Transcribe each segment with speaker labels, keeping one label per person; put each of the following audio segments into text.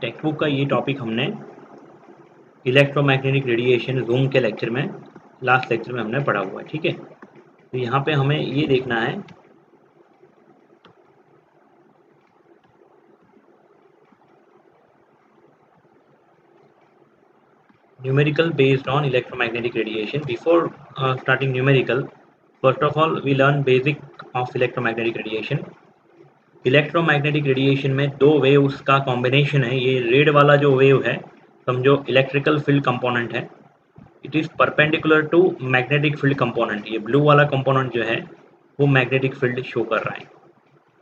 Speaker 1: Text book का ये topic हमने इलेक्ट्रोमैग्नेटिक रेडिएशन जूम के लेक्चर में लास्ट लेक्चर में हमने पढ़ा हुआ है। ठीक है, तो यहाँ पे हमें ये देखना है numerical based on electromagnetic radiation. Before starting numerical, first of all we learn basic of electromagnetic radiation. Electromagnetic radiation में दो वेव्स का कॉम्बिनेशन है। ये रेड वाला जो वेव है समझो इलेक्ट्रिकल फील्ड कंपोनेंट है, it is perpendicular to magnetic field component. ये ब्लू वाला कंपोनेंट जो है वो मैग्नेटिक फील्ड शो कर रहा है,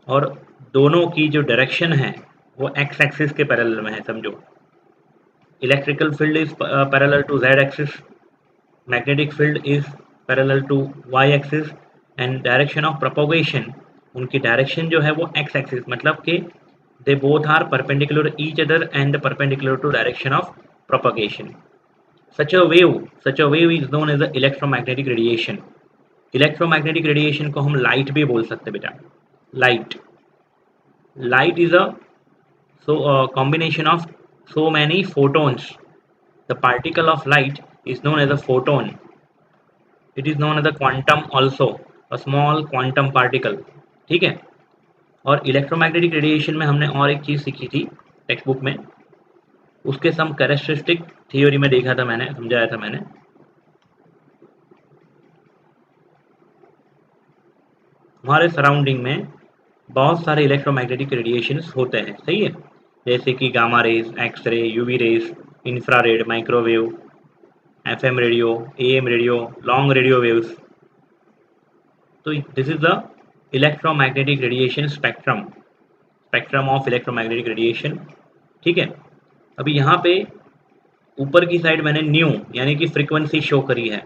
Speaker 1: और दोनों की जो डायरेक्शन है वो एक्स एक्सिस के पैरेलल में है। समझो electrical field is parallel to Z axis, magnetic field is parallel to Y axis, and direction of propagation, उनकी डायरेक्शन जो है वो एक्स एक्सिस, मतलब कि they both are perpendicular each other and perpendicular to direction of propagation. such a wave is known as the electromagnetic radiation. Electromagnetic radiation को हम light भी बोल सकते बेटा. Light is a combination of so many photons. The particle of light is known as a photon. It is known as a quantum also, a small quantum particle. ठीक है, और electromagnetic radiation में हमने और एक चीज़ सीखी थी टेक्स्ट बुक में, उसके सम कैरेक्टरिस्टिक थ्योरी में देखा था मैंने, समझाया था मैंने. हमारे सराउंडिंग में बहुत सारे इलेक्ट्रोमैग्नेटिक रेडिएशंस होते हैं, सही है, जैसे कि gamma rays, X-ray, UV rays, infrared, microwave, FM radio, AM radio, long radio waves. तो this is the electromagnetic radiation spectrum of electromagnetic radiation. ठीक है, अभी यहाँ पे ऊपर की साइड मैंने न्यू यानी कि फ्रीक्वेंसी शो करी है,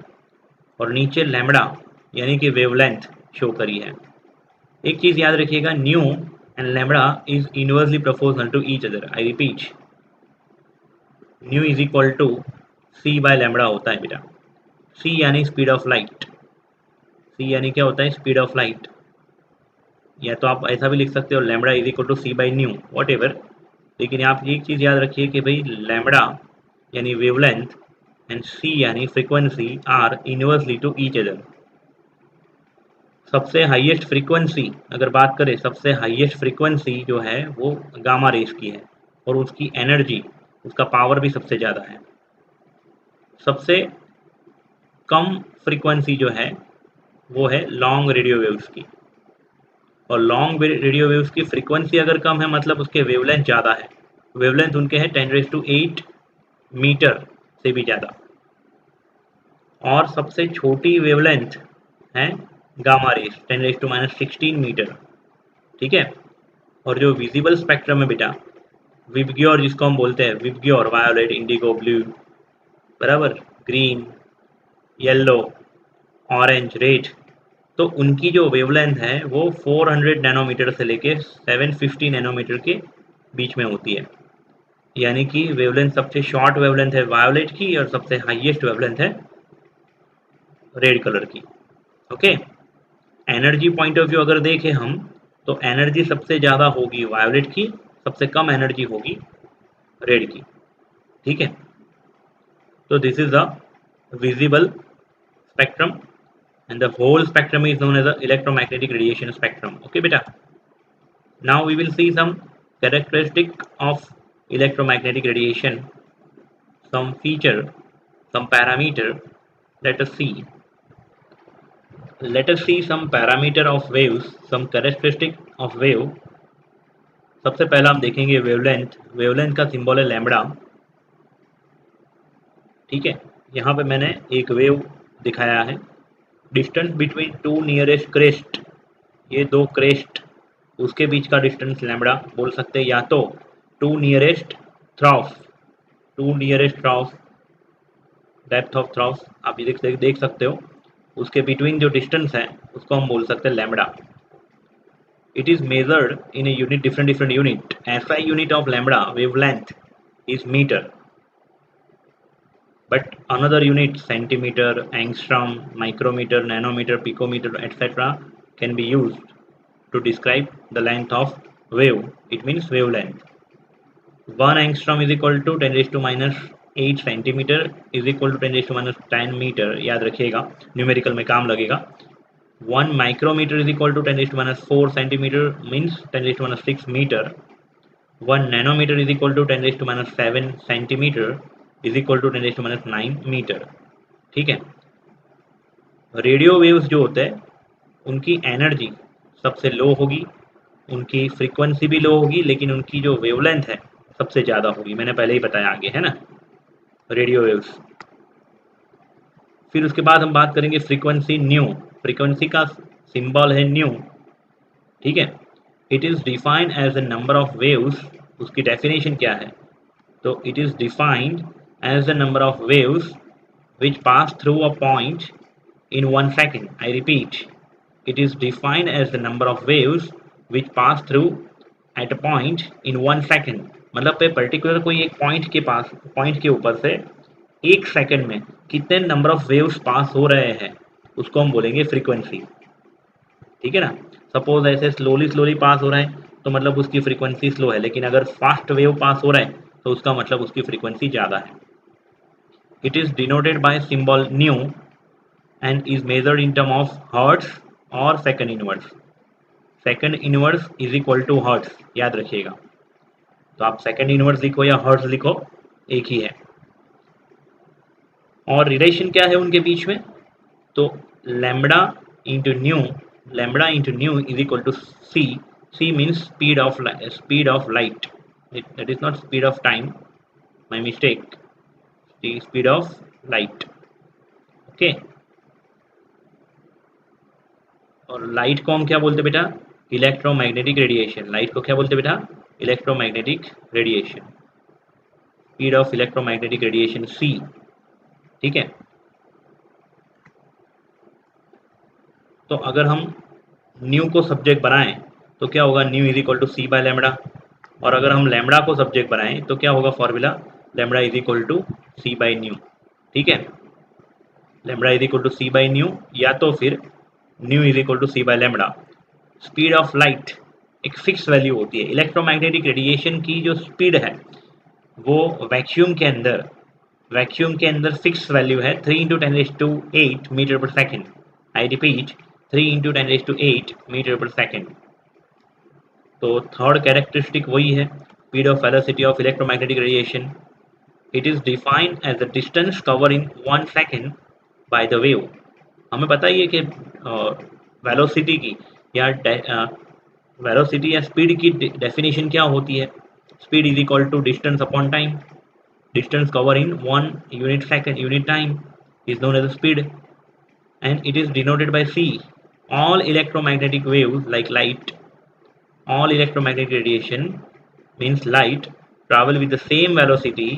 Speaker 1: और नीचे लैम्बडा यानी कि वेवलेंथ शो करी है. एक चीज़ याद रखिएगा, nu and lambda is inversely proportional to each other. I repeat, nu is equal to C by lambda होता है बेटा. सी यानी स्पीड ऑफ लाइट, सी यानी क्या होता है, स्पीड ऑफ लाइट, या तो आप ऐसा भी लिख सकते हो lambda is equal to C by nu, whatever. लेकिन आप एक चीज़ याद रखिए कि भाई लैम्बडा यानी वेवलेंथ एंड सी यानी frequency are inversely to each other. सबसे हाईएस्ट फ्रीक्वेंसी अगर बात करें, सबसे हाईएस्ट फ्रीक्वेंसी जो है वो गामा रेस की है, और उसकी एनर्जी, उसका पावर भी सबसे ज़्यादा है. सबसे कम फ्रीक्वेंसी जो है वो है लॉन्ग रेडियो वेव्स की, और लॉन्ग रेडियो वेव्स की फ्रीक्वेंसी अगर कम है मतलब उसके वेवलेंथ ज़्यादा है. वेवलेंथ उनके हैं 10⁸ मीटर से भी ज़्यादा, और सबसे छोटी वेवलेंथ है गामा रेस 10⁻16 मीटर. ठीक है, और जो विजिबल स्पेक्ट्रम है बेटा, विबग्योर जिसको हम बोलते हैं, विबग्योर, वायोलेट, इंडिगो, ब्लू, बराबर, ग्रीन, येलो, ऑरेंज, रेड, तो उनकी जो वेवलेंथ है वो 400 नैनोमीटर से लेके 750 नैनोमीटर के बीच में होती है. यानी कि वेवलेंथ सबसे शॉर्ट वेवलेंथ है वायोलेट की, और सबसे हाईएस्ट वेवलेंथ है रेड कलर की. Okay, energy point of view अगर देखें हम, तो एनर्जी सबसे ज़्यादा होगी वायोलेट की, सबसे कम एनर्जी होगी रेड की. ठीक है, तो this is the visible spectrum, and the whole spectrum is known as the electromagnetic radiation spectrum. Okay beta, now we will see some characteristic of electromagnetic radiation, some feature, some parameter. Let us see some parameter of waves, some characteristic of wave. सबसे पहला हम देखेंगे wavelength. Wavelength का symbol है lambda. ठीक है, यहाँ पे मैंने एक वेव दिखाया है. Distance between two nearest crest, ये दो क्रेस्ट, उसके बीच का डिस्टेंस लैम्बडा बोल सकते हैं, या तो टू नियरेस्ट थ्राउस, डेप्थ ऑफ थ्राउस आप ये देख सकते हो, उसके बिटवीन जो डिस्टेंस है उसको हम बोल सकते हैं lambda. It is measured in a unit, different unit. ऐसा unit of lambda wavelength is metre, but another unit, centimeter, angstrom, micrometer, nanometer, picometer, etc. can be used to describe the length of wave. It means wavelength. 1 angstrom is equal to 10⁻⁸ centimetre is equal to 10⁻10 metre, याद रखिएगा, numerical में काम लगेगा। 1 micrometre is equal to 10⁻4 centimetre means 10⁻6 metre. 1 nanometre is equal to 10⁻7 centimetre is equal to 10⁻9 metre. ठीक है। Radio waves जो होते हैं उनकी एनर्जी सबसे लो होगी, उनकी फ्रीक्वेंसी भी लो होगी, लेकिन उनकी जो वेवलेंथ है सबसे ज़्यादा होगी। मैंने पहले ही बताया आगे, है ना, रेडियो वेव्स। फिर उसके बाद हम बात करेंगे फ्रीक्वेंसी न्यू। फ्रीक्वेंसी का सिंबल है न्यू। ठीक है। It is defined as the number of waves. उसकी डेफिनेशन क्या है? तो it is defined as the number of waves which pass through a point in 1 second. I repeat, it is defined as the number of waves which pass through at a point in 1 second. मतलब पे particular कोई एक point के ऊपर से 1 second में कितने number of waves पास हो रहे हैं उसको हम बोलेंगे फ्रीक्वेंसी। ठीक है ना। सपोज ऐसे स्लोली पास हो रहा है तो मतलब उसकी फ्रीक्वेंसी स्लो है, लेकिन अगर फास्ट वेव पास हो रहा है तो उसका मतलब उसकी फ्रीक्वेंसी ज़्यादा है। It is denoted by symbol nu and is measured in term of hertz or second inverse. Second inverse is equal to hertz, याद रखिएगा। तो आप सेकंड इनवर्स लिखो या हर्ट्ज लिखो, एक ही है। और रिलेशन क्या है उनके बीच में? तो lambda into nu is equal to C. C means speed of light, that is not speed of time, my mistake, speed of light. Okay. और लाइट को हम क्या बोलते बेटा? Electromagnetic radiation. लाइट को क्या बोलते बेटा? Electromagnetic radiation. Speed of electromagnetic radiation c. ठीक है। तो अगर हम न्यू को सब्जेक्ट बनाएं तो क्या होगा? Nu is equal to C by lambda. और अगर हम लैम्बडा को सब्जेक्ट बनाएं तो क्या होगा formula? Lambda is equal to C by nu. ठीक है। Lambda is equal to C by nu, या तो फिर nu is equal to C by lambda. Speed of light एक फिक्स वैल्यू होती है। इलेक्ट्रोमैग्नेटिक रेडिएशन की जो स्पीड है वो वैक्यूम के अंदर फिक्स वैल्यू है 3 इंटू 10⁸ मीटर पर second. I repeat, 3 into 10⁸ metre पर सेकेंड। तो थर्ड कैरेक्टरिस्टिक वही है, speed of velocity of electromagnetic radiation. It is defined as the distance cover in 1 second by the wave. हमें पता ही है कि वेलोसिटी की या वेलोसिटी या स्पीड की डेफिनेशन क्या होती है? Speed is equal to distance upon time. Distance cover in 1 unit time is known as the speed, and it is denoted by c. All electromagnetic waves like light, all electromagnetic radiation means light travel with the same velocity,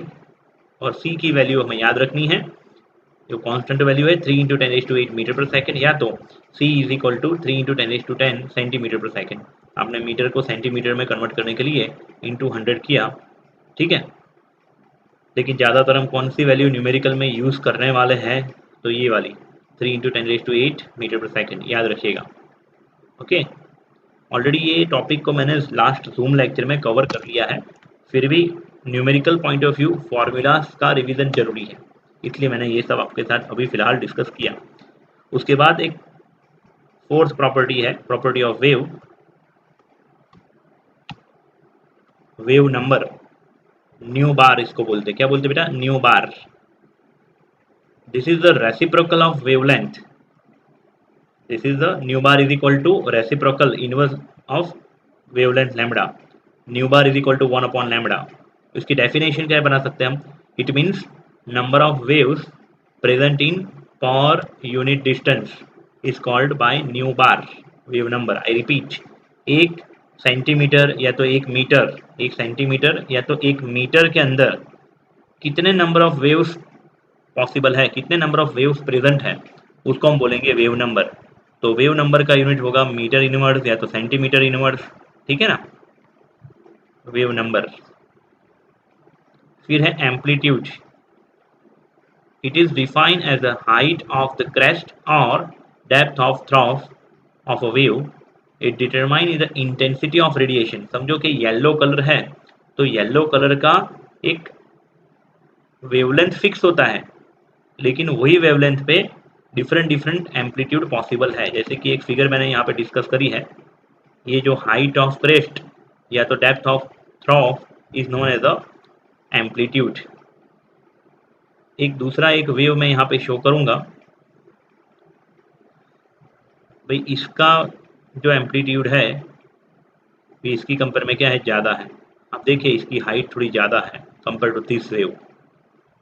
Speaker 1: और c की value हमें याद रखनी है, जो constant value है 3 into 10⁸ metre पर second, या तो c is equal to 3 into 10⁸ centimetre पर सेकेंड। आपने मीटर को सेंटीमीटर में कन्वर्ट करने के लिए इंटू 100 किया। ठीक है। लेकिन ज़्यादातर हम कौन सी वैल्यू न्यूमेरिकल में यूज़ करने वाले हैं? तो ये वाली 3 इंटू 10⁸ मीटर पर सेकेंड, याद रखिएगा। ओके। ऑलरेडी ये टॉपिक को मैंने लास्ट जूम लेक्चर में कवर कर लिया है, फिर भी numerical point of view formulas का रिवीजन जरूरी है, इसलिए मैंने ये सब आपके साथ अभी फ़िलहाल डिस्कस किया। उसके बाद एक फोर्थ प्रॉपर्टी है, property of wave number, nu bar इसको बोलते। क्या बोलते बेटा? Nu bar. This is the reciprocal of wavelength. This is the nu bar is equal to reciprocal inverse of wavelength lambda. Nu bar is equal to 1 upon lambda. इसकी definition क्या बना सकते हैं हम? It means number of waves present in per unit distance is called by nu bar wave number. I repeat, एक centimetre या तो एक मीटर के अंदर कितने नंबर ऑफ वेव्स पॉसिबल है, कितने नंबर ऑफ वेव्स प्रेजेंट है, उसको हम बोलेंगे वेव नंबर। तो वेव नंबर का यूनिट होगा मीटर इनवर्स या तो सेंटीमीटर इनवर्स। ठीक है ना, वेव नंबर। फिर है amplitude. It is defined as the height of the crest और depth of trough of a wave. It determine the intensity of radiation. समझो कि येलो कलर है तो येलो कलर का एक वेवलेंथ फिक्स होता है, लेकिन वही वेवलेंथ पे डिफरेंट डिफरेंट एम्पलीट्यूड पॉसिबल है। जैसे कि एक फिगर मैंने यहाँ पे डिस्कस करी है, ये जो हाइट ऑफ क्रेस्ट या तो depth of trough is known as a amplitude. एक दूसरा एक वेव मैं यहाँ पे शो करूंगा भाई, इसका जो एम्पलीट्यूड है ये इसकी कंपेयर में क्या है, ज़्यादा है। आप देखिए इसकी हाइट थोड़ी ज़्यादा है कंपेयर टू दिस वेव,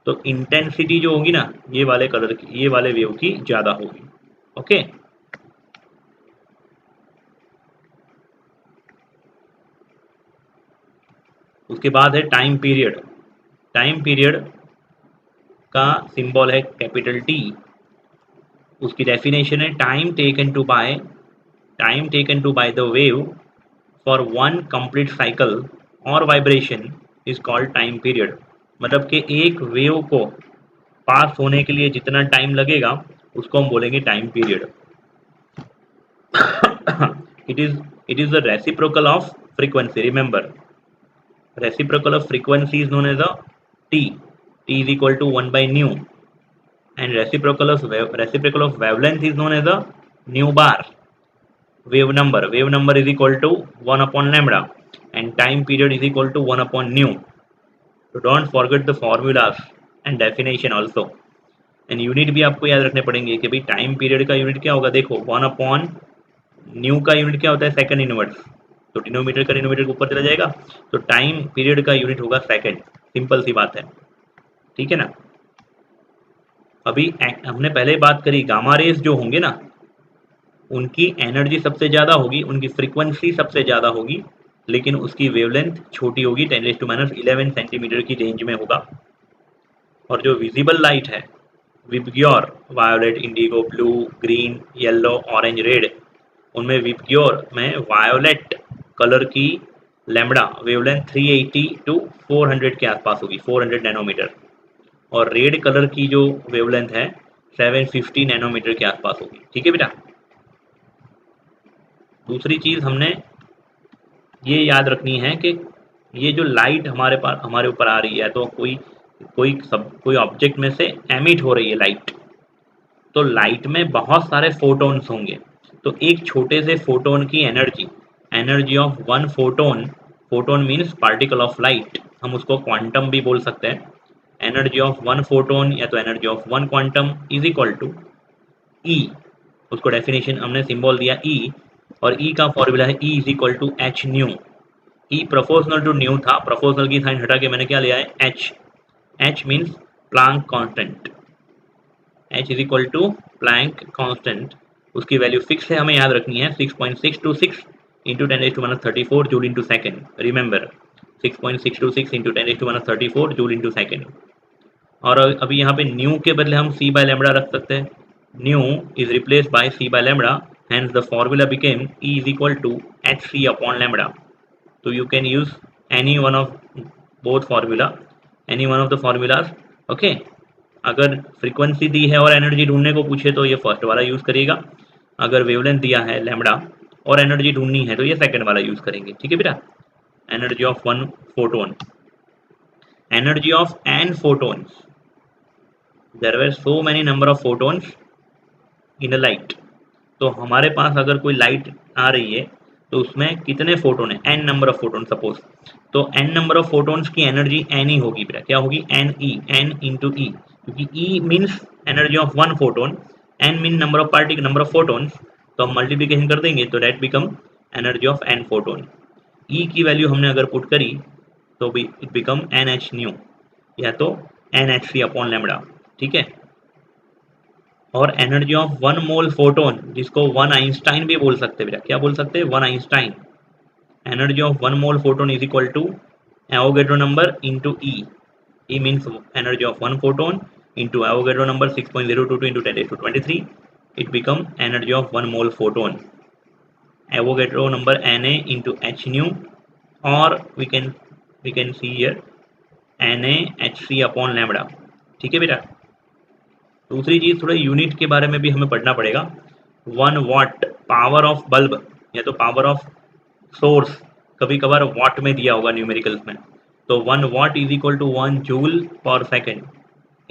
Speaker 1: तो इंटेंसिटी जो होगी ना ये वाले कलर की, ये वाले वेव की ज़्यादा होगी। ओके, उसके बाद है टाइम पीरियड। टाइम पीरियड का सिंबल है कैपिटल टी। उसकी डेफिनेशन है time taken to by the wave for one complete cycle और vibration is called time period. मतलब कि एक वेव को पास होने के लिए जितना टाइम लगेगा उसको हम बोलेंगे time period. it is the reciprocal of frequency. Remember, reciprocal of frequency is known as a t. T is equal to 1 by nu, and reciprocal of wavelength is known as a nu bar. Wave number is equal to 1 upon lambda, and time period is equal to 1 upon nu. So don't forget the formulas and definition also. And unit भी आपको याद रखने पड़ेंगे कि भाई time period का unit क्या होगा। देखो 1 अपॉन न्यू का यूनिट क्या होता है, सेकंड इनवर्स। तो डिनोमीटर का डिनोमीटर ऊपर चला जाएगा, तो टाइम पीरियड का यूनिट होगा सेकंड। सिंपल सी बात है, ठीक है ना। अभी हमने पहले बात करी गामा रेज जो होंगे ना उनकी एनर्जी सबसे ज़्यादा होगी, उनकी फ्रीक्वेंसी सबसे ज़्यादा होगी, लेकिन उसकी वेवलेंथ छोटी होगी, 10⁻11 सेंटीमीटर की रेंज में होगा। और जो विजिबल लाइट है VIBGYOR, violet, Indigo, blue, green, yellow, orange, red, उनमें विबग्योर में वायोलेट कलर की लैम्बडा वेवलेंथ 380 टू 400 के आसपास होगी, 400 नैनोमीटर। और रेड कलर की जो वेवलेंथ है 750 नैनोमीटर के आसपास होगी। ठीक है बेटा। दूसरी चीज़ हमने ये याद रखनी है कि ये जो लाइट हमारे पास हमारे ऊपर आ रही है, तो कोई ऑब्जेक्ट में से एमिट हो रही है लाइट, तो लाइट में बहुत सारे फोटोन्स होंगे। तो एक छोटे से फोटोन की energy of one photon, photon means particle of light, हम उसको क्वांटम भी बोल सकते हैं। एनर्जी ऑफ वन फोटोन या तो energy of one quantum is equal to E. उसको डेफिनेशन हमने सिंबल दिया ई, और ई का फॉर्मूला है E is equal to H nu. E proportional to nu था, प्रोपोर्शनल की साइन हटा के मैंने क्या लिया है H. H means Planck constant, H is equal to Planck constant. उसकी वैल्यू फिक्स है, हमें याद रखनी है 6.626 into 10⁻34 joule into second. Remember 6.626 into 10⁻34 joule into second. और अभी यहाँ पे न्यू के बदले हम सी बाय लैम्बडा रख सकते हैं। Nu is replace by C by lambda, hence the formula became E is equal to hc upon lambda. So you can use any one of both formula, any one of the formulas. Okay, अगर frequency दी है और energy ढूंढने को पूछे तो ये first वाला use करिएगा। अगर वेवलेंथ दिया है लैम्बडा और एनर्जी ढूंढनी है तो ये सेकंड वाला यूज करेंगे। ठीक है बेटा। Energy of one photon, energy of N photons, there were so many number of photons in a light. तो हमारे पास अगर कोई लाइट आ रही है तो उसमें कितने फोटोन है, n number of photon suppose. तो एन नंबर ऑफ फोटोन्स की एनर्जी एन ही होगी बेटा। क्या होगी, n e, n into e, क्योंकि e means energy of one photon, n mean number of particle, number of photons. तो हम मल्टीप्लीकेशन कर देंगे तो that become energy of N photon. E की वैल्यू हमने अगर पुट करी तो भी it become n H nu, या तो N H C upon lambda. ठीक है। और energy of one mole photon, जिसको वन आइंस्टाइन भी बोल सकते हैं बेटा। क्या बोल सकते हैं, one einstein. Energy of one mole photon is equal to Avogadro number into E. E means energy of one photon into Avogadro number 6.022 into 10⁻23, it become energy of one mole photon. Avogadro number N A into H nu, और we can see here N A H C upon lambda. ठीक है बेटा। दूसरी चीज थोड़ा unit के बारे में भी हमें पढ़ना पड़ेगा। 1 वाट पावर ऑफ बल्ब या तो पावर ऑफ सोर्स, कभी कभार वाट में दिया होगा न्यूमेरिकल्स में, तो 1 watt is equal to 1 joule per second.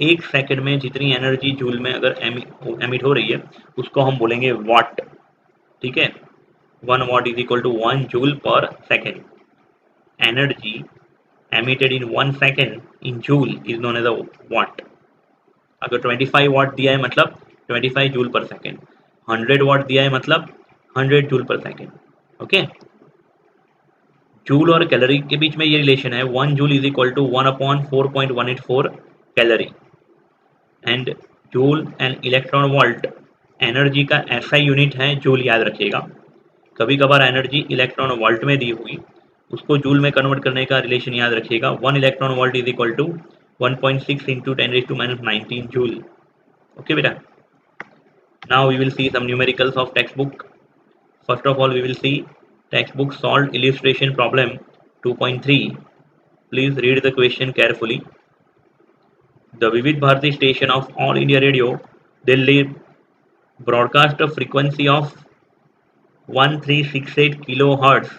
Speaker 1: एक सेकंड में जितनी एनर्जी जूल में अगर एमिट हो रही है उसको हम बोलेंगे वाट। ठीक है, 1 watt is equal to 1 joule per second. Energy emitted in 1 second in joule is known as a watt. अगर 25 वाट दिया है मतलब 25 जूल पर सेकेंड, 100 वाट दिया है मतलब 100 joule per second. Okay, joule और कैलोरी के बीच में ये रिलेशन है, 1 joule is equal to 1 upon 4.184 calorie. And joule and electron volt energy का ऐसा यूनिट है, जूल याद रखिएगा। कभी कभार एनर्जी इलेक्ट्रॉन वोल्ट में दी हुई उसको जूल में कन्वर्ट करने का रिलेशन याद रखिएगा। 1 electron volt is equal to 1.6 into 10⁻⁹ joule. Okay बेटा, now we will see some numericals of text book. First of all we will see text book solved illustration problem 2.3। Please read the question carefully. The Vividh Bharati station of All India Radio Delhi broadcast a frequency of 1368 kilohertz.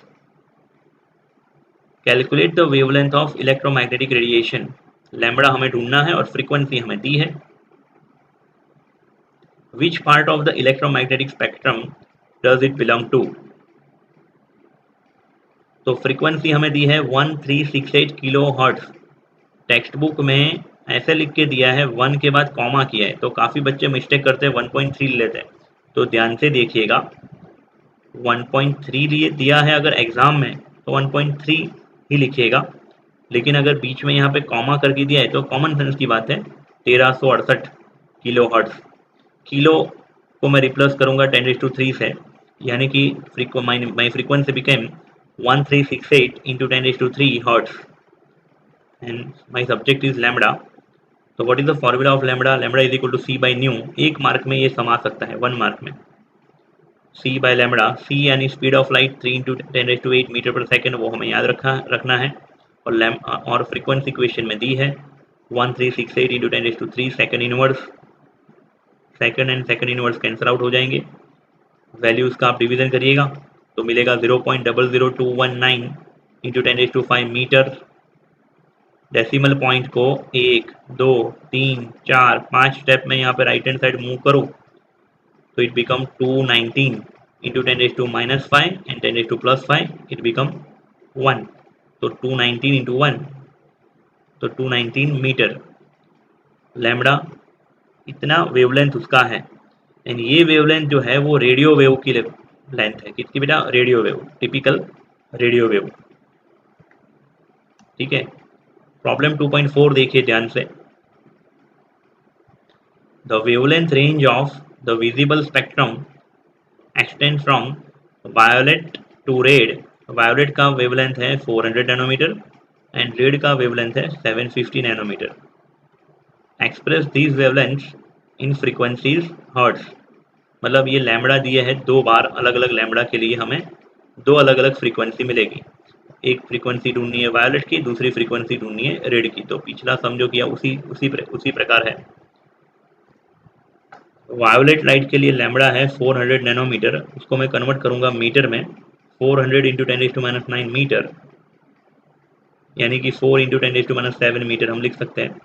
Speaker 1: Calculate the wavelength of electromagnetic radiation. Lambda हमें ढूंढना है और frequency हमें दी है। Which part of the electromagnetic spectrum does it belong to? तो frequency हमें दी है 1368 kilo hertz. Text book में ऐसे लिख के दिया है, 1 के बाद कॉमा किया है, तो काफ़ी बच्चे मिस्टेक करते हैं 1.3 लेते हैं। तो ध्यान से देखिएगा, 1.3 लिए दिया है अगर एग्जाम में तो 1.3 ही लिखिएगा, लेकिन अगर बीच में यहाँ पे कॉमा करके दिया है तो कॉमन सेंस की बात है 1368 किलो हर्ट्ज। किलो को मैं रिप्लेस करूँगा 10⁻³ से, यानी कि my frequency became 1368 into 10⁻³ hertz and my subject is lambda. तो what is the formula of lambda? Lambda is equal to C by nu. एक मार्क में ये समा सकता है, 1 मार्क में। c बाय लैम्बडा, c यानी speed of light 3 into 10⁸ metre पर सेकेंड, वो हमें याद रखना है। और फ्रीक्वेंसी इक्वेशन में दी है 1368 into 10⁻³ second inverse. Second and second inverse cancel out हो जाएंगे, वैल्यूज का आप डिवीजन करिएगा तो मिलेगा 0.00219 इंटू 10⁵ मीटर। डेसिमल पॉइंट को 1 2 3 4 5 स्टेप में यहाँ पे राइट हैंड साइड मूव करो तो it become 219 into 10⁻⁻5 and 10⁻+5 it become 1। तो 219 into 1 तो 219 मीटर। लैम्बडा इतना वेवलेंथ उसका है, एंड ये वेवलेंथ जो है वो रेडियो वेव की लेंथ है। किसकी बेटा? Radio wave, typical radio wave. ठीक है, प्रॉब्लम 2.4 देखिए ध्यान से। The wavelength range of the visible spectrum extend from violet to red. Violet का वेवलेंथ है 400 नैनोमीटर एंड रेड का वेवलेंथ है 750 nanometre. Express these wavelengths in frequencies hertz. मतलब ये लैम्बडा दिए है, 2 बार अलग अलग लैम्बडा के लिए हमें 2 अलग अलग फ्रीक्वेंसी मिलेगी। एक फ्रीक्वेंसी ढूंढनी है वायोलेट की, दूसरी फ्रीक्वेंसी ढूंढनी है रेड की। तो पिछला समझो किया उसी प्रकार है। वायोलेट लाइट के लिए लैम्बडा है 400 नैनोमीटर, उसको मैं कन्वर्ट करूंगा मीटर में। 400 इंटू 10⁻⁹ मीटर यानी कि 4 इंटू 10⁻⁷ मीटर हम लिख सकते हैं।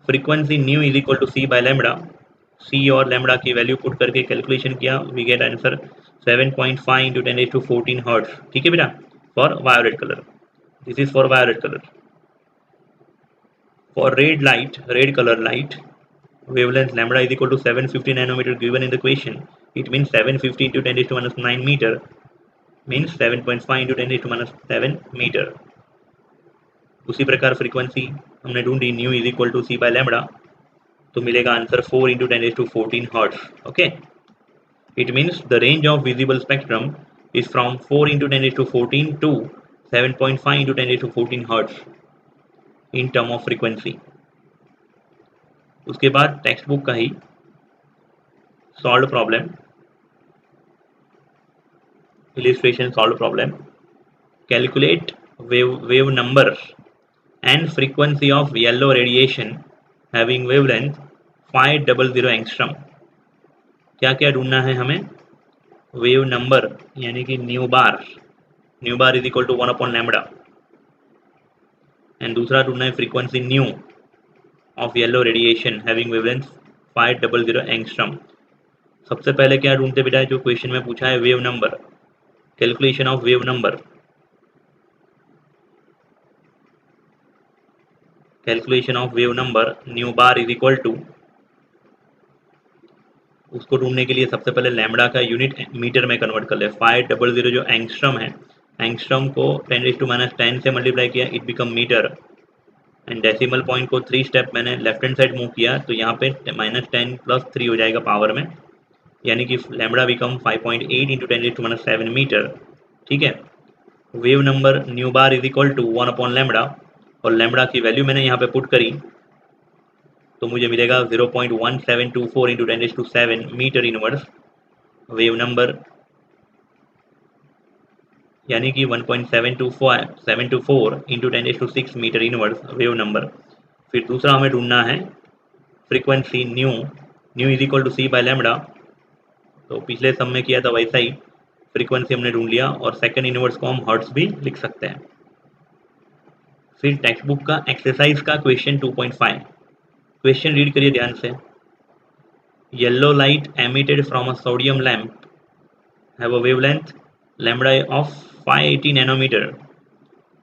Speaker 1: Frequency nu is equal to C by lambda. C और लैम्बडा की वैल्यू पुट करके कैलकुलेशन किया, we get answer 7.5 into 10⁻14 hertz. ठीक है बेटा, for violet colour, this is for violet colour. For red light, red colour light, wavelength lambda is equal to 750 nanometer given in the question. It means 750 into 10⁻⁹ meter means 7.5 into 10⁻⁷ meter. उसी प्रकार frequency हमने ढूंढी, nu is equal to C by lambda, तो मिलेगा answer 4 into 10⁻14 hertz. Okay, it means the range of visible spectrum is from 4 into 10⁻14 to 7.5 into 10⁻14 hertz in term of frequency. उसके बाद text book का ही solve problem, illustration solved problem. Calculate wave number and frequency of yellow radiation having wavelength 500 angstrom. क्या क्या ढूंढना है हमें? Wave number यानी कि nu bar is equal to 1 upon lambda, and दूसरा ढूंढना है frequency nu of yellow radiation having wavelength 500 angstrom. सबसे पहले क्या ढूंढते बेटा, जो क्वेश्चन में पूछा है wave number, calculation of wave number, calculation of wave number nu bar is equal to, उसको ढूंढने के लिए सबसे पहले लैम्बडा का यूनिट मीटर में कन्वर्ट कर ले। 500 जो एंगस्ट्रॉम है, एंगस्ट्रॉम को 10⁻10 से मल्टीप्लाई किया, it become metre, and decimal point को 3 स्टेप मैंने लेफ्ट हैंड साइड मूव किया, तो यहाँ पे -10 + 3 हो जाएगा पावर में, यानी कि लैम्बडा बिकम 5.8 × 10⁻7 मीटर। ठीक है, wave number nu bar is equal to 1/λ, और लैम्बडा की वैल्यू मैंने यहाँ पे पुट करी, तो मुझे मिलेगा 0.1724 × 10⁻7 मीटर इनवर्स वेव नंबर, यानी कि 1.724 × 10⁻6 मीटर इनवर्स वेव नंबर। फिर दूसरा हमें ढूंढना है frequency nu, nu is equal to C by lambda, तो पिछले सम में किया था वैसा ही, फ्रीक्वेंसी हमने ढूंढ लिया, और सेकंड इनवर्स को हम हर्ट्ज भी लिख सकते हैं। फिर टेक्स्ट बुक का एक्सरसाइज का क्वेश्चन 2.5, क्वेश्चन रीड करिए ध्यान से। Yellow light emitted from a sodium lamp have a wavelength lambda of 580 nanometre,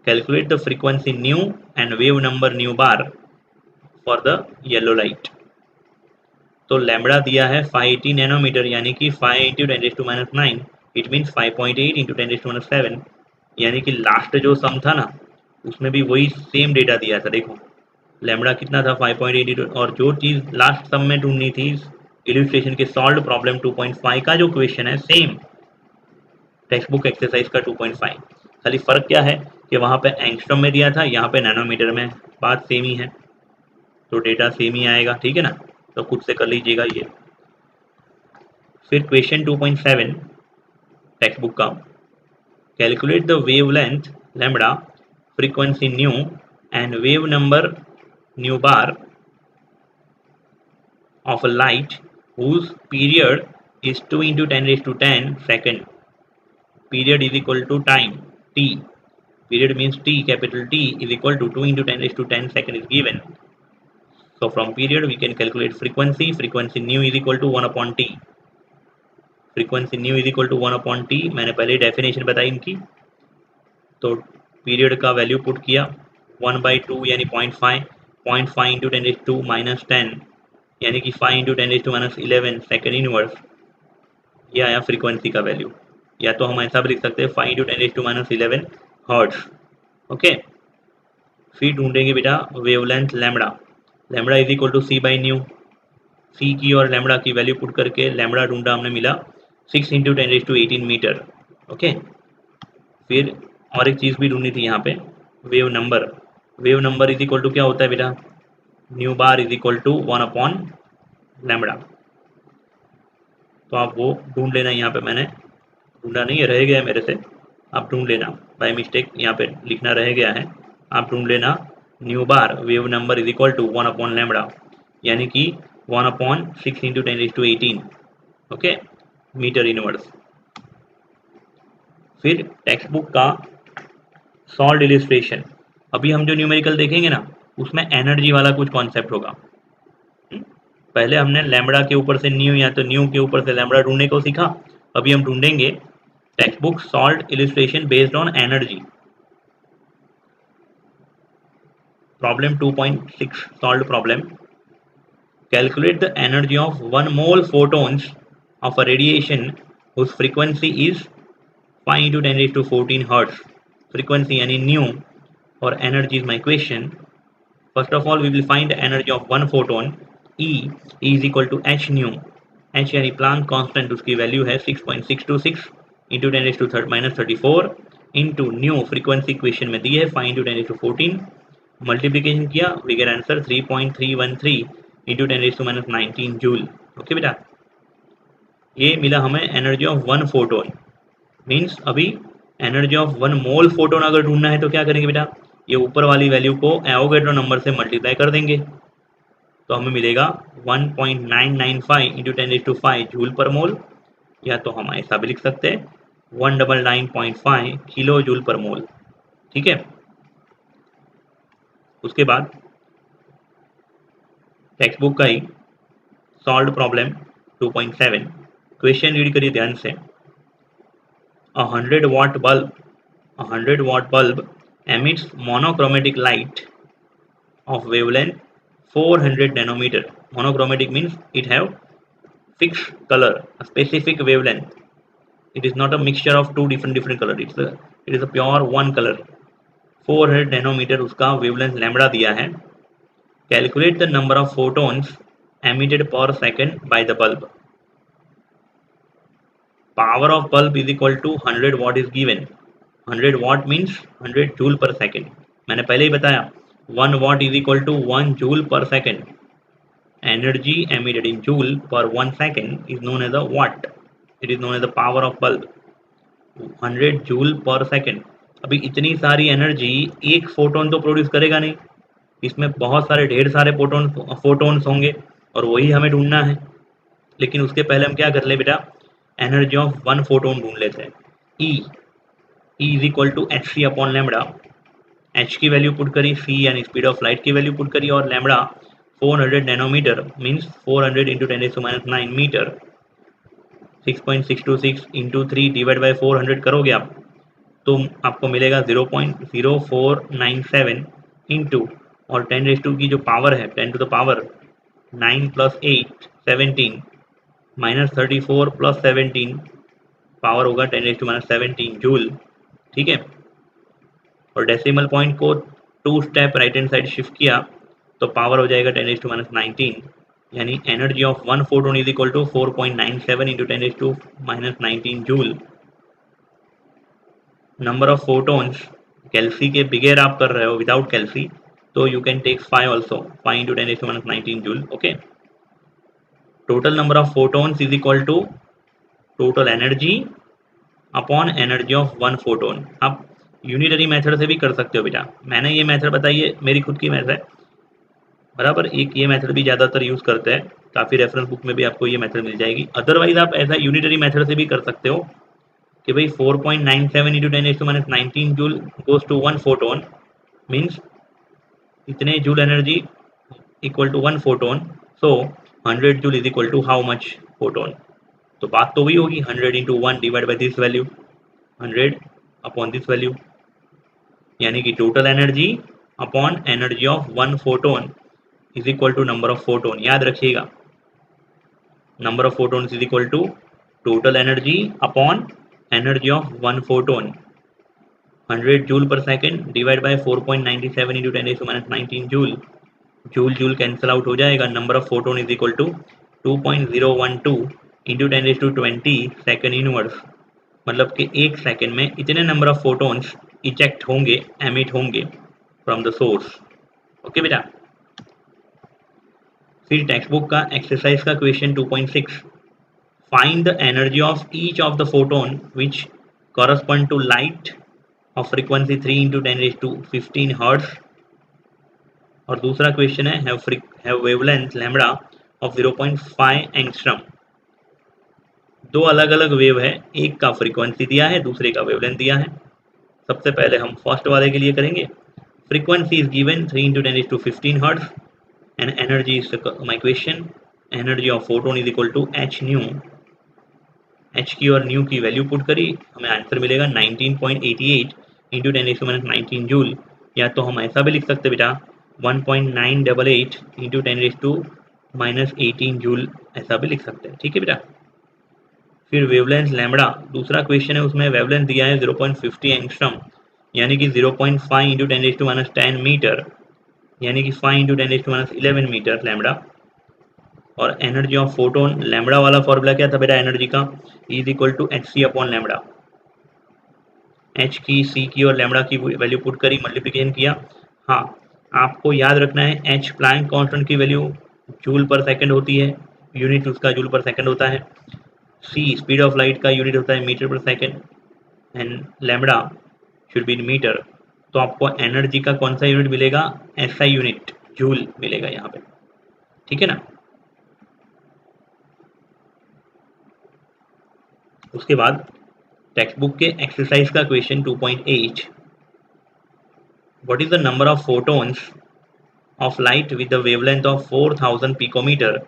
Speaker 1: calculate the frequency nu and wave number nu bar for the yellow light. तो lambda दिया है 580 nanometre, यानी कि 5 × 10⁻9, it means 5.8 × 10⁻7, यानी कि लास्ट जो सम था ना, उसमें भी वही सेम डेटा दिया था। देखो लैम्बडा कितना था, 5.8, और जो चीज़ लास्ट सम में ढूंढनी थी इलस्ट्रेशन के सॉल्व प्रॉब्लम 2.5 का जो क्वेश्चन है, सेम टेक्स्ट बुक एक्सरसाइज का 2.5, खाली फर्क क्या है कि वहाँ पे एंगस्ट्रॉम में दिया था, यहाँ पे नैनोमीटर में, बात सेम ही है, तो डेटा सेम ही आएगा। ठीक है ना, तो खुद से कर लीजिएगा ये। फिर क्वेश्चन 2.7 टेक्स्ट बुक का, calculate the wavelength lambda, frequency nu and wave number nu bar of a light whose period is 2 × 10⁻10 second. Period is equal to time t. Period means t, capital T is equal to 2 × 10⁻10 second is given. So from period we can calculate frequency. Frequency nu is equal to 1/t. Frequency nu is equal to 1/t, मैंने पहले definition बताई इनकी। तो period का value put किया, 1/2 यानी 0.5, 0.5 × 10⁻2 - 10, यानी कि 5 × 10⁻11 सेकेंड इनवर्स, ये आया फ्रीक्वेंसी का वैल्यू। या तो हम ऐसा भी लिख सकते हैं 5 × 10⁻11 हर्ट्ज। ओके, फिर ढूंढेंगे बेटा wavelength lambda, lambda is equal to C by nu, c की और लैम्बडा की वैल्यू पुट करके लैम्बडा ढूंढा हमने, मिला 6 × 10⁻18 मीटर। ओके, फिर और एक चीज़ भी ढूंढनी थी यहाँ पे, wave number. Wave number is equal to क्या होता है बेटा, nu bar is equal to 1/λ। तो आप वो ढूंढ लेना, यहाँ पे मैंने ढूंढा नहीं है, रह गया है मेरे से, आप ढूंढ लेना, बाय मिस्टेक यहाँ पे लिखना रह गया है, आप ढूंढ लेना। Nu bar wave number is equal to 1/λ, यानी कि 1/6 × 10⁻18, ओके, मीटर इनवर्स। फिर टेक्स्ट बुक का सॉल्व इलिस्ट्रेशन, अभी हम जो न्यूमेरिकल देखेंगे ना, उसमें एनर्जी वाला कुछ कॉन्सेप्ट होगा। पहले हमने लैम्बडा के ऊपर से न्यू, या तो न्यू के ऊपर से लैम्बडा ढूंढने को सीखा, अभी हम ढूंढेंगे text book solve illustration based on energy. Problem 2.6 solve problem, calculate the energy of 1 mole photons of a radiation whose frequency is 5 × 10⁻14 hertz. Frequency यानी न्यू और energy is my question. First of all we will find the energy of one photon, E is equal to h nu, h यानी Planck constant, उसकी value है 6.626 × 10⁻34 into new, frequency equation में दी है 5 × 10⁻14, multiplication किया we get answer 3.313 × 10⁻19 joule. Okay बेटा, ये मिला हमें energy of one photon, means अभी एनर्जी ऑफ 1 मोल फोटोन अगर ढूंढना है तो क्या करेंगे बेटा, ये ऊपर वाली वैल्यू को एवोगैड्रो नंबर से मल्टीप्लाई कर देंगे, तो हमें मिलेगा 1.995 × 10⁻5 जूल पर मोल, या तो हम ऐसा भी लिख सकते हैं 199.5 किलो जूल पर मोल। ठीक है, उसके बाद टेक्स्ट बुक का ही सॉल्व प्रॉब्लम 2.7 क्वेश्चन रीड करिए ध्यान से। A 100 watt bulb emits monochromatic light of wavelength 400 nanometer. Monochromatic means it have fixed color, a specific wavelength. It is not a mixture of two different color. It is a pure one color. 400 nanometer उसका wavelength lambda दिया है। Calculate the number of photons emitted per second by the bulb. Power of bulb is equal to 100 watt is given. 100 watt means 100 joule per second. मैंने पहले ही बताया 1 watt is equal to 1 joule per second. Energy emitted in joule per 1 second is known as a watt. It is known as the power of bulb. 100 joule per second. अभी इतनी सारी energy एक photon तो produce करेगा नहीं, इसमें बहुत सारे ढेर सारे फोटोन्स होंगे और वही हमें ढूंढना है। लेकिन उसके पहले हम क्या कर ले बेटा, एनर्जी ऑफ वन फोटोन ढूंढ लेते हैं। E is equal to H C upon lambda. H की वैल्यू पुट करी, सी यानी स्पीड ऑफ लाइट की वैल्यू पुट करी, और lambda 400 nanometre means 400 into 10⁻⁹ metre. 6.626 into 3 divide by 400 करोगे आप तो आपको मिलेगा 0.0497 इंटू, और 10 की जो पावर है 10 to the power 9 + 8 17 minus 34 + 17 power होगा 10⁻17 जूल। ठीक है, और डेसिमल पॉइंट को 2 step right hand side shift किया तो पावर हो जाएगा 10⁻19, यानी energy of one photon is equal to 4.97 into 10⁻⁹ joule. Number of photons कैल्सी के बिगेर आप कर रहे हो विदाउट कैल्सी तो you can take 5 also, 5 into 10⁻19 joule. Okay, total number of photons is equal to total energy upon energy of one photon. आप यूनिटरी मेथड से भी कर सकते हो बेटा, मैंने ये मेथड बताई है, मेरी खुद की मेथड है बराबर। एक ये मेथड भी ज़्यादातर यूज़ करते हैं, काफ़ी रेफरेंस बुक में भी आपको ये मेथड मिल जाएगी। अदरवाइज आप ऐसा यूनिटरी मेथड से भी कर सकते हो कि भाई 4.97 into 10⁻19 joule goes to one photon means इतने joule energy equal to one photon, so 100 joule is equal to how much photon. तो बात तो वही होगी 100 into 1 divide by this value 100 upon this value, यानी कि total energy upon energy of one photon is equal to number of photon. याद रखिएगा, number of photon is equal to total energy upon energy of one photon. 100 joule per second divide by 4.97 into 10⁻19 joule. Joule joule cancel out हो जाएगा, number of photon is equal to 2.012 into 10⁻20 second inverse. मतलब कि एक second में इतने number of photons eject होंगे, emit होंगे from the source. Okay बेटा, फिर टेक्स्ट बुक का एक्सरसाइज का question 2.6, find the energy of each of the photon which correspond to light of frequency 3 into 10⁻15 hertz. और दूसरा क्वेश्चन है have wavelength lambda of 0.5 angstrom. दो अलग अलग वेव है, एक का फ्रीक्वेंसी दिया है, दूसरे का वेवलेंथ दिया है। सबसे पहले हम फर्स्ट वाले के लिए करेंगे। Frequency is given 3 into 10⁻15 hertz and energy is my question. Energy of photon is equal to H nu. H की और न्यू की वैल्यू पुट करी, हमें आंसर मिलेगा 19.88 इंटू 10⁻19 जूल। या तो हम ऐसा भी लिख सकते बेटा 1.988 इंटू 10⁻⁻18 जूल, ऐसा भी लिख सकते हैं। ठीक है बेटा, फिर वेवलेंथ लैम्बडा, दूसरा क्वेश्चन है, उसमें वेवलेंथ दिया है 0.50 एंगस्ट्रम, यानी कि 0.5 इंटू 10⁻10 मीटर, यानी कि 5 इंटू 10⁻11 मीटर लैम्बडा। और एनर्जी ऑफ फोटोन, लैम्बडा वाला फॉर्मूला क्या था बेटा एनर्जी का, is equal to H C upon lambda. H की, सी की और लैम्बडा की वैल्यू पुट करी, मल्टीप्लिकेशन किया। हाँ, आपको याद रखना है एच प्लैंक कांस्टेंट की वैल्यू जूल पर सेकंड होती है, यूनिट उसका जूल पर सेकंड होता है। सी स्पीड ऑफ लाइट का यूनिट होता है metre per second, and lambda should be in metre. तो आपको एनर्जी का कौन सा यूनिट मिलेगा, एसआई यूनिट, जूल मिलेगा यहाँ पे। ठीक है ना। उसके बाद टेक्स्ट बुक के एक्सरसाइज का question 2.8, what is the number of photons of light with the wavelength of 4000 picometer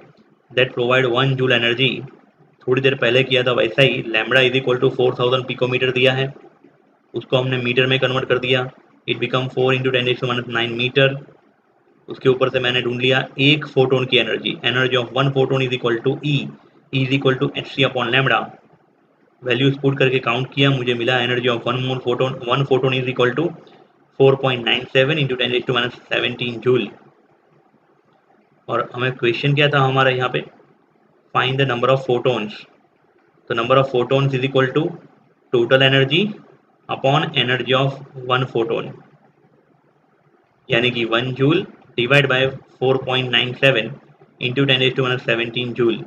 Speaker 1: that provide 1 joule energy. थोड़ी देर पहले किया था वैसा ही, lambda is equal to 4000 picometre दिया है, उसको हमने मीटर में कन्वर्ट कर दिया, इट बिकम 4 इंटू 10⁻⁹ मीटर। उसके ऊपर से मैंने ढूंढ लिया एक फोटोन की energy, energy of one photon is equal to e is equal to hc upon lambda. Values put करके काउंट किया, मुझे मिला energy of one photon is equal to 4.97 into 10⁻17 joule. और हमें क्वेश्चन क्या था हमारा यहाँ पे, find the number of photons. तो number of photons is equal to total energy upon energy of one photon, यानी कि 1 joule divide by 4.97 into 10⁻17 joule.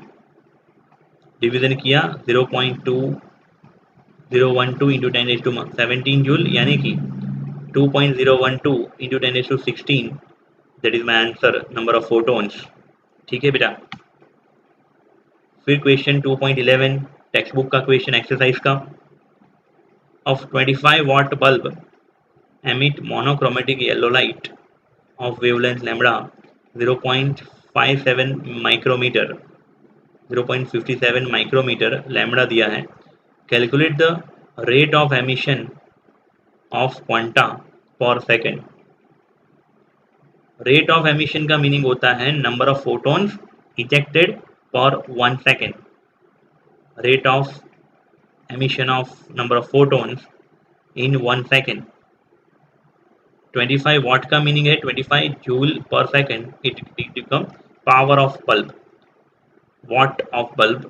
Speaker 1: Division किया 0.2012 इंटू 10⁻17 जूल, यानी कि 2.012 into 10⁻16। That is my answer, number of photons. ठीक है बेटा। फिर क्वेश्चन 2.11 टेक्स्ट बुक का क्वेश्चन एक्सरसाइज का, of 25 watt bulb emit monochromatic yellow light of wavelength lambda 0.57 micrometer 0.57 micrometer lambda दिया है। Calculate the rate of emission of quanta पर second. Rate of emission का मीनिंग होता है नंबर ऑफ फोटोन्स इजेक्टेड पर 1 second. Rate of emission of number of photons in 1 second. 25 वाट का meaning है 25 joule per second, it become power of bulb, watt of bulb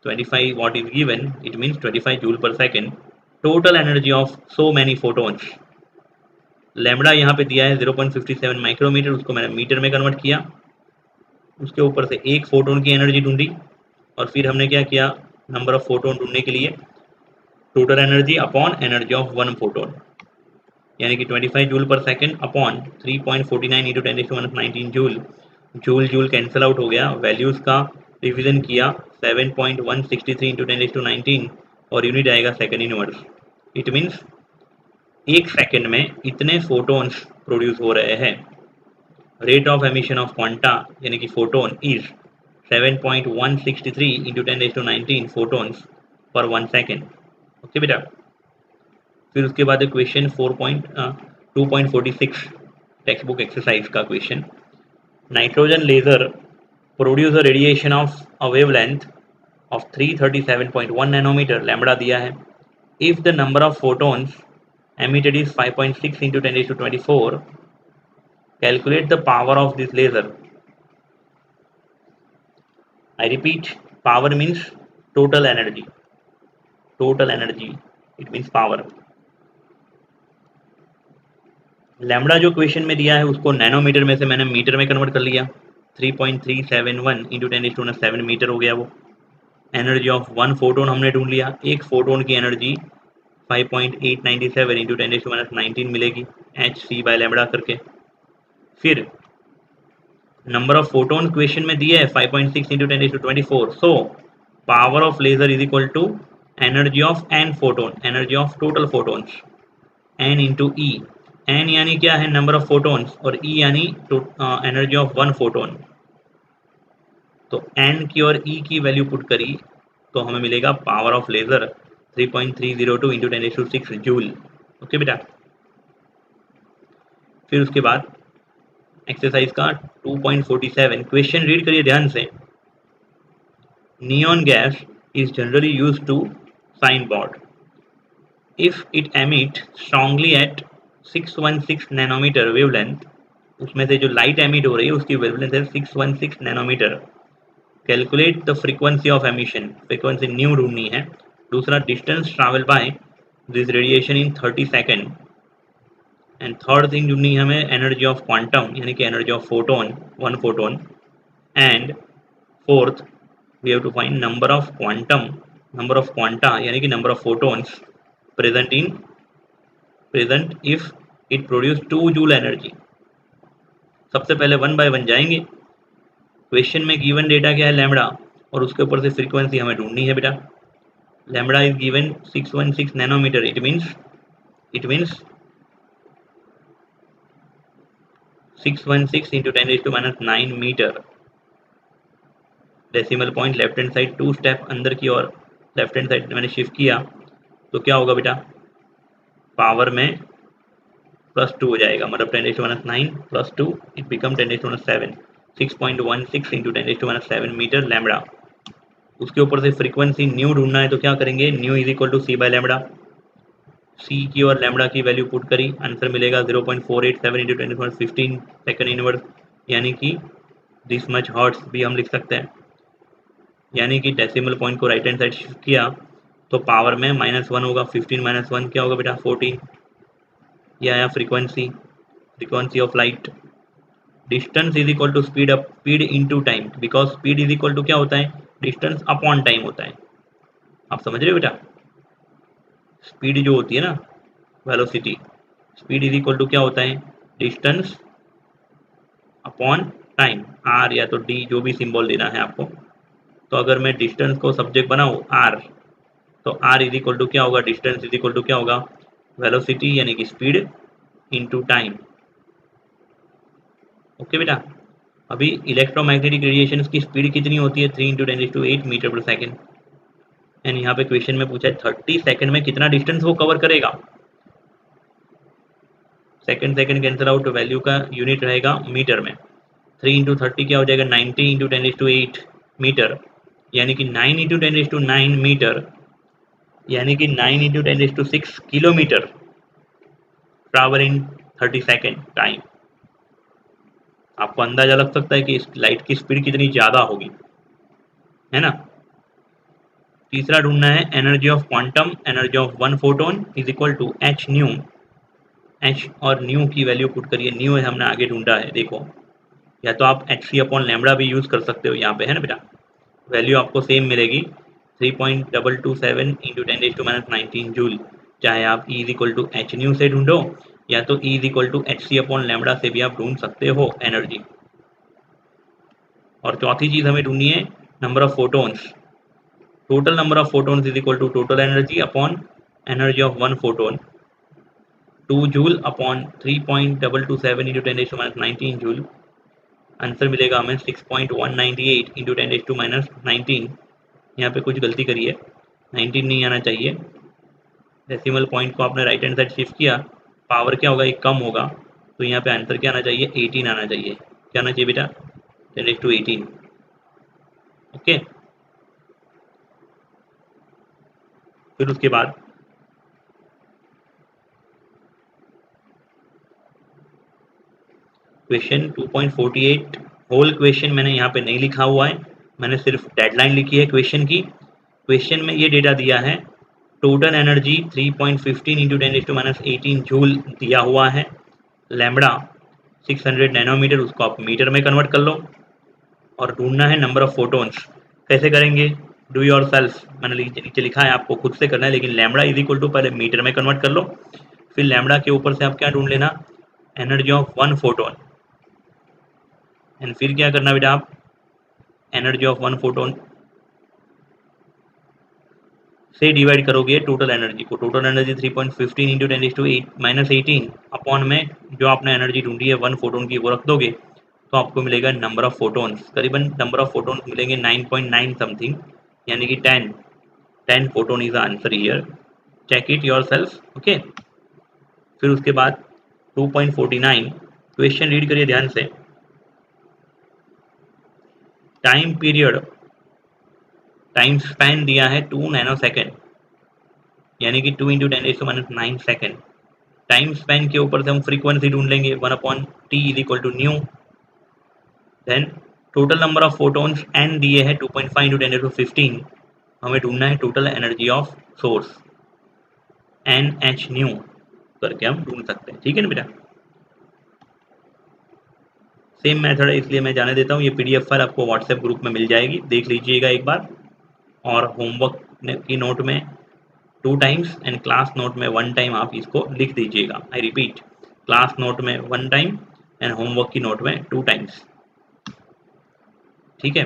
Speaker 1: 25 watt is given, it means 25 joule per second. Total energy of so many photons, lambda यहाँ पे दिया है 0.57 micrometer, उसको मैंने metre में convert किया, उसके ऊपर से एक फोटोन की एनर्जी ढूंढी, और फिर हमने क्या किया, नंबर ऑफ फोटोन ढूंढने के लिए total energy upon energy of one photon, यानी कि 25 joule per second upon 3.49 into 10⁻19 joule. Joule joule cancel out हो गया, वैल्यूज का रिवीजन किया 7.163 इंटू 10⁻19 और यूनिट आएगा सेकेंड इनवर्स। इट मीन्स एक सेकेंड में इतने फोटोन्स प्रोड्यूस हो रहे हैं। Rate of emission of quanta यानी कि फोटोन इज 7.163 इंटू 10⁻19 फोटोन्स पर 1 सेकेंड। ओके बेटा। फिर उसके बाद क्वेश्चन 2.46 टेक्स्ट बुक एक्सरसाइज का question, nitrogen laser produce a radiation of a wavelength of 337.1 nanometre, lambda दिया है। If the number of photons emitted is 5.6 into 10⁻24, calculate the power of this laser. I repeat, power means total energy, total energy, it means power. Lambda जो question में दिया है उसको nanometre में से मैंने मीटर में कन्वर्ट कर लिया, 3.371 इंटू 10⁻7 मीटर हो गया वो। एनर्जी ऑफ वन फोटोन हमने ढूंढ लिया, एक फोटोन की एनर्जी 5.897 इंटू 10⁻19 मिलेगी hc बाय लैम्बडा करके। फिर नंबर ऑफ फोटोन क्वेश्चन में दिया है 5.6 into 10⁻24, so power of laser is equal to energy of N photon, energy of total photons, N into E. N यानी क्या है, नंबर ऑफ फोटोन्स, और ई यानी एनर्जी ऑफ वन फोटोन। तो N की और ई की वैल्यू पुट करी तो हमें मिलेगा power of laser 3.302 into 10⁻6 joule. Okay बेटा। फिर उसके बाद एक्सरसाइज का 2.47 क्वेश्चन रीड करिए ध्यान से। Neon gas is generally used to sign board if it emit strongly at 616 nanometre wavelength, उसमें से जो लाइट एमिट हो रही है उसकी वेवलेंथ है 616 nanometre. Calculate the frequency of emission, frequency nu ढूंढनी है। दूसरा, distance travel by this radiation in 30 second. And third thing ढूंढनी है हमें एनर्जी ऑफ क्वांटम यानी कि energy of photon, one photon. And fourth, we have to find number of quantum, number of quanta यानी कि number of photons present if it produce 2 joule energy. सबसे पहले 1 bye 1 जाएंगे। क्वेश्चन में given data क्या है, लैम्बडा, और उसके ऊपर से फ्रीक्वेंसी हमें ढूंढनी है बेटा। Lambda is given 616 nanometre, it means 616 into 10⁻⁹ metre. Decimal point left hand side 2 step अंदर की ओर लेफ्ट हैंड साइड मैंने शिफ्ट किया तो क्या होगा बेटा, पावर में +2 हो जाएगा, मतलब 10⁻⁹ +2 it become 10⁻⁷। 6.16 into 10⁻⁷ metre lambda. उसके ऊपर से फ्रीक्वेंसी न्यू ढूंढना है तो क्या करेंगे, nu is equal to C by lambda. C की और लैम्बडा की वैल्यू पुट करी, आंसर मिलेगा 0.487 इंटू 10⁻15 सेकंड इनवर्स, यानी कि दिस मच हर्ट्स भी हम लिख सकते हैं। यानी कि डेसिमल पॉइंट को राइट हैंड साइड शिफ्ट किया तो पावर में -1 होगा। 15 - 1 क्या होगा बेटा, 14। यह आया frequency, frequency of light. Distance is equal to speed up, speed into time, because speed is equal to क्या होता है, डिस्टेंस अपॉन टाइम होता है। आप समझ रहे हो बेटा, स्पीड जो होती है ना, velocity, speed is equal to क्या होता है, डिस्टेंस अपॉन टाइम, आर या तो डी, जो भी सिंबल देना है आपको। तो अगर मैं डिस्टेंस को सब्जेक्ट बनाऊँ आर, तो आर इज इक्वल टू क्या होगा, डिस्टेंस इज इक्वल टू क्या होगा, वेलोसिटी यानी कि स्पीड इनटू टाइम। ओके बेटा, अभी इलेक्ट्रोमैग्नेटिक रेडिएशन की स्पीड कितनी होती है, 3 × 10⁸ मीटर पर सेकेंड। एंड यहाँ पे क्वेश्चन में पूछा है 30 सेकंड में कितना डिस्टेंस वो कवर करेगा। सेकंड कैंसिल आउट, वैल्यू का यूनिट रहेगा मीटर में। 3 × 30 क्या हो जाएगा, 90 × 10⁸ मीटर, यानी कि 9 × 10⁹ मीटर, यानी कि 9 × 10⁶ kilometre travel in 30 second time. आपको अंदाजा लग सकता है कि इस लाइट की स्पीड कितनी ज़्यादा होगी, है ना। तीसरा ढूंढना है energy of quantum, energy of one photon is equal to H nu. H और न्यू की वैल्यू पुट करिए, न्यू है हमने आगे ढूंढा है, देखो, या तो आप एच सी अपॉन लैम्बडा भी यूज़ कर सकते हो यहाँ पे, है ना बेटा। वैल्यू आपको सेम मिलेगी 3.227 इंटू 10⁻⁹ जूल। चाहे आप E is equal to H nu से ढूंढो या तो E is equal to H C upon lambda से भी आप ढूंढ सकते हो एनर्जी। और चौथी चीज़ हमें ढूंढनी है number of photons. Total number of photons is equal to total energy upon energy of one photon, 2 joule upon 3.227 into 10⁻⁹ joule. Answer मिलेगा हमें 6.198 इंटू 10⁻⁹। यहाँ पे कुछ गलती करी है, 19 नहीं आना चाहिए। डेसिमल पॉइंट को आपने राइट हैंड साइड शिफ्ट किया, पावर क्या होगा, एक कम होगा, तो यहाँ पे आंसर क्या आना चाहिए, 18 आना चाहिए। क्या आना चाहिए बेटा, 10⁸18। ओके, फिर उसके बाद क्वेश्चन 2.48, होल क्वेश्चन मैंने यहाँ पे नहीं लिखा हुआ है, मैंने सिर्फ डेडलाइन लिखी है क्वेश्चन की। क्वेश्चन में ये डेटा दिया है, टोटल एनर्जी 3.15 इंटू 10⁻18 जूल दिया हुआ है, लैम्बडा 600 नैनोमीटर, उसको आप मीटर में कन्वर्ट कर लो, और ढूंढना है नंबर ऑफ फोटोन्स। कैसे करेंगे, डू योर सेल्फ, मैंने नीचे लिखा है, आपको खुद से करना है, लेकिन लैम्बडा इज इक्वल टू पहले मीटर में कन्वर्ट कर लो, फिर लैम्बडा के ऊपर से आप क्या ढूंढ लेना, energy of one photon, and फिर क्या करना बेटा, आप एनर्जी ऑफ वन फोटोन से डिवाइड करोगे टोटल एनर्जी को। टोटल एनर्जी 3.15 इंटू 10⁻⁸ अपॉन में जो आपने एनर्जी ढूंढी है वन फोटोन की वो रख दोगे, तो आपको मिलेगा नंबर ऑफ फोटोन्स, करीबन नंबर ऑफ फोटोन्स मिलेंगे 9.9 समथिंग, यानी कि 10 photon is the answer here, check it yourself. Okay, फिर उसके बाद 2.49 क्वेश्चन रीड करिए ध्यान से। टाइम पीरियड, टाइम स्पैन दिया है 2 नैनो सेकेंड, यानी कि 2 इंटू 10⁻⁹ सेकेंड। टाइम स्पैन के ऊपर से हम फ्रीक्वेंसी ढूंढ लेंगे, 1/t is equal to nu. Then total number of photons N दिए हैं 2.5 इंटू 10⁻15, हमें ढूंढना है total energy of source, N H nu करके हम ढूंढ सकते हैं, ठीक है ना बेटा। सेम मेथड है, इसलिए मैं जाने देता हूँ। ये पीडीएफ फाइल आपको व्हाट्सएप ग्रुप में मिल जाएगी, देख लीजिएगा एक बार, और होमवर्क की नोट में 2 टाइम्स एंड क्लास नोट में 1 टाइम आप इसको लिख दीजिएगा। आई रिपीट, क्लास नोट में 1 टाइम एंड होमवर्क की नोट में 2 टाइम्स, ठीक है।